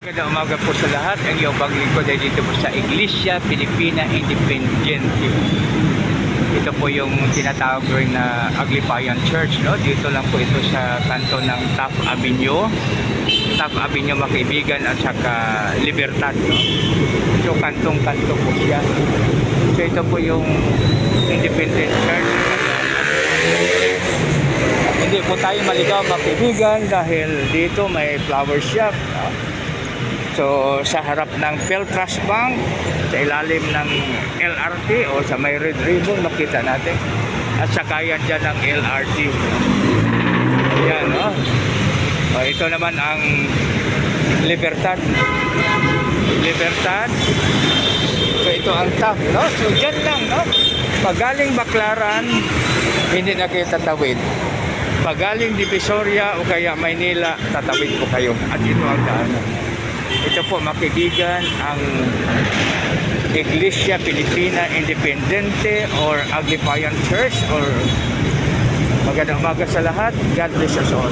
Magandang umaga po sa lahat. Ang iyong paglingkod ay dito po sa Iglesia Pilipina Independiente. Ito po yung tinatawag rin na Aglipayan Church, no? Dito lang po ito sa kanto ng Taft Avenue. Taft Avenue, mga kaibigan, at saka Libertad, no? So kantong-kanto po siya. So ito po yung Independent Church. Hindi po tayo maligaw, mga kaibigan, dahil dito may flower shop, no? So sa harap ng Peltras Bank, sa ilalim ng LRT o sa may red ribbon makita natin. At saka yan dyan ng LRT. Ayan, no? O, ito naman ang Libertad. Libertad. So ito ang Taft, no? So dyan lang, no? Pagaling Baclaran, hindi na kayo tatawid. Pagaling Divisoria o kaya Maynila, tatawid po kayo. At ito ang daanan. Ito po, mga kaibigan, ang Iglesia Pilipina Independiente or Aglipayan Church. Or magandang umaga sa lahat. God bless us all.